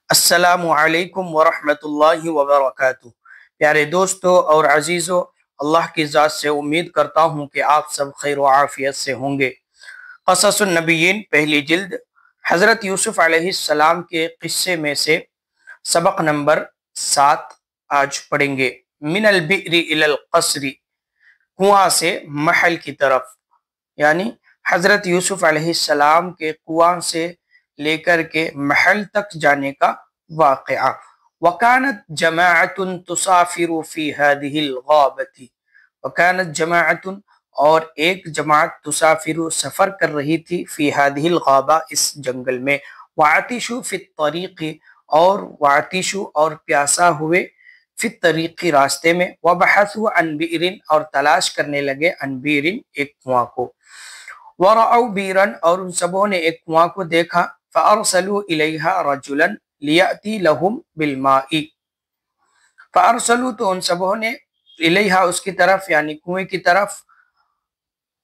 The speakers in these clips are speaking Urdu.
السلام علیکم ورحمۃ اللہ وبرکاتہ۔ پیارے دوستو اور عزیزو، اللہ کی ذات سے امید کرتا ہوں کہ آپ سب خیر و عافیت سے ہوں گے۔ قصص النبیین پہلی جلد حضرت یوسف علیہ السلام کے قصے میں سے سبق نمبر 7 آج پڑھیں گے۔ من البئر الی القصر، کنواں سے محل کی طرف، یعنی حضرت یوسف علیہ السلام کے کنواں سے لے کر کے محل تک جانے کا واقعہ۔ وَكَانَتْ جَمَاعَةٌ تُسَافِرُ فِي هَذِهِ الْغَابَةِ، وَكَانَتْ جَمَاعَةٌ اور ایک جماعت تسافر سفر کر رہی تھی فی هذه الغابہ اس جنگل میں، وَعَطِشُوا فِي الطَّرِيقِ اور پیاسا ہوئے فی الطریق راستے میں، وَبَحَثُوا عَنْ بِئْرٍ اور تلاش کرنے لگے عن بئر ایک کنواں کو، وَرَأَوْا بِئْرًا اور ان سبوں نے ایک کنواں کو دیکھا، فَأَرْسَلُوا إِلَيْهَا رَجُلًا لِيَأْتِي لَهُمْ بِالْمَاءِ، فَأَرْسَلُوا تو ان سبوں نے الیہا اس کی طرف یعنی کنویں کی طرف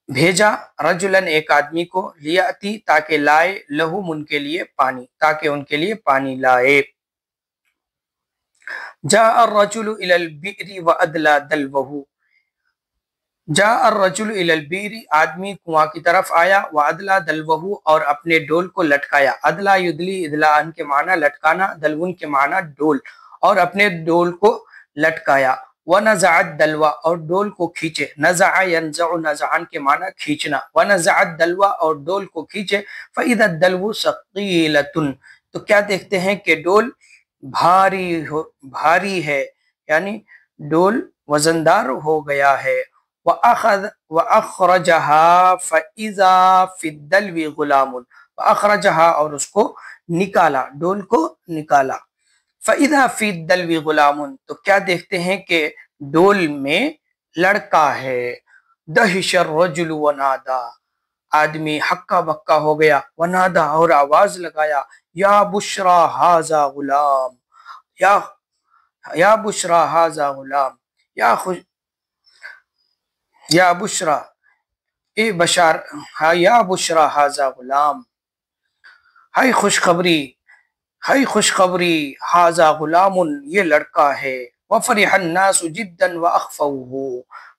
بھیجا، رجلاً ایک آدمی کو، لیاتی تاکہ لائے، لہم ان کے لیے پانی، تاکہ ان کے لیے پانی لائے۔ جاء الرجل الى البئر وادلى دلوه، جاء الرجل الى البئر آدمی کنواں کی طرف آیا، وادلى دلوه اور اپنے ڈول کو لٹکایا، ادلا یدلی ادلاً کے معنی لٹکانا، دلون کے معنی ڈول، اور اپنے ڈول کو لٹکایا، ونزع الدلو اور ڈول کو کھینچے، نزع ینزع نزعن کے معنی کھینچنا، ونزع الدلو اور ڈول کو کھینچے، فاذا الدلو ثقیلۃ تو کیا دیکھتے ہیں کہ ڈول بھاری ہے، یعنی ڈول وزندار ہو گیا ہے، وَأَخْرَجَهَا فَإِذَا فِي الدَّلْوِ غُلَامٌ، وَأَخْرَجَهَا اور اس کو نکالا، ڈول کو نکالا، فَإِذَا فِي الدَّلْوِ غُلَامٌ تو کیا دیکھتے ہیں کہ ڈول میں لڑکا ہے، دَهِشَ الرَّجُلُ وَنَادَى آدمی ہکا بکا ہو گیا، ونادا اور آواز لگایا، یا بشرا ھذا غلام، یا بشرا ھذا غلام، یا بشرا اے بشار، یا بشرا ھذا غلام، ہے خوشخبری، ھذا غلام یہ لڑکا ہے، وفرح الناس جدا واخفوه،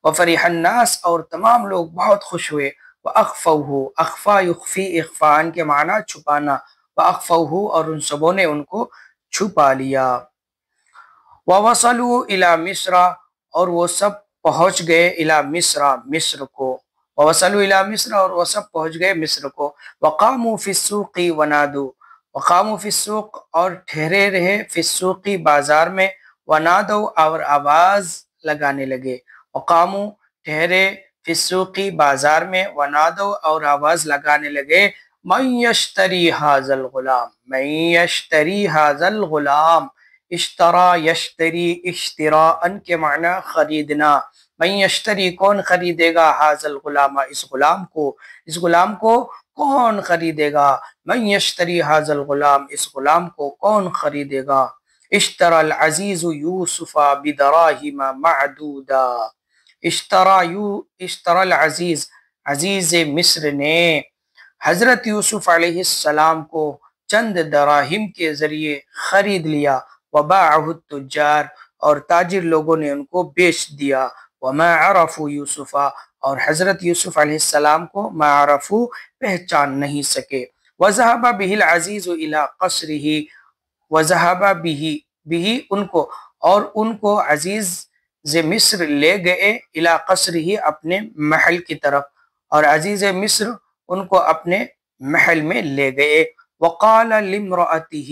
وفرح الناس اور تمام لوگ بہت خوش ہوئے، واخفوه اخفا یخفی اخفان کے معنی چھپانا، واخفوه اور ان سبوں نے ان کو چھپا لیا، ووصلوا الى مصر اور وہ سب پہنچ گئے الى مصر کو، ووصلوا الى مصر اور وہ سب پہنچ گئے مصر کو، وقاموا فی السوق ونادوا، وقاموا فی السوق اور ٹھہرے رہے فی السوق بازار میں، ونادوا اور آواز لگانے لگے، وقاموا ٹھہرے فی السوق بازار میں، ونادوا اور آواز لگانے لگے، من یشتری ھذا الغلام، من یشتری ھذا الغلام، اشترا یشتری اشتراء کے معنی خریدنا، من یشتری کون خریدے گا، ھذا الغلام اس غلام کو کون خریدے گا، من یشتری ھذا الغلام اس غلام کو کون خریدے گا، اشترى العزیز یوسف بدراہم معدودا، اشترى العزیز عزیز مصر نے حضرت یوسف علیہ السلام کو چند دراہم کے ذریعے خرید لیا، وباعہ التجار اور تاجر لوگوں نے ان کو بیچ دیا، وما عرفوا یوسف اور حضرت یوسف علیہ السلام کو ما عرفوا پہچان نہیں سکے، وذهب به العزیز الى قصره، وذهب به ان کو اور ان کو عزیز مصر لے گئے الى قصره اپنے محل کی طرف، اور عزیز مصر ان کو اپنے محل میں لے گئے، وقال لامرأته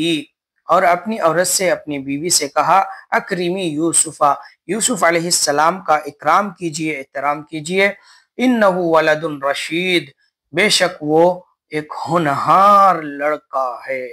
اور اپنی عورت سے اپنی بیوی سے کہا، اکرمی یوسف علیہ السلام کا اکرام کیجئے، احترام کیجئے، انہ ولد رشید بے شک وہ ایک ہونہار لڑکا ہے،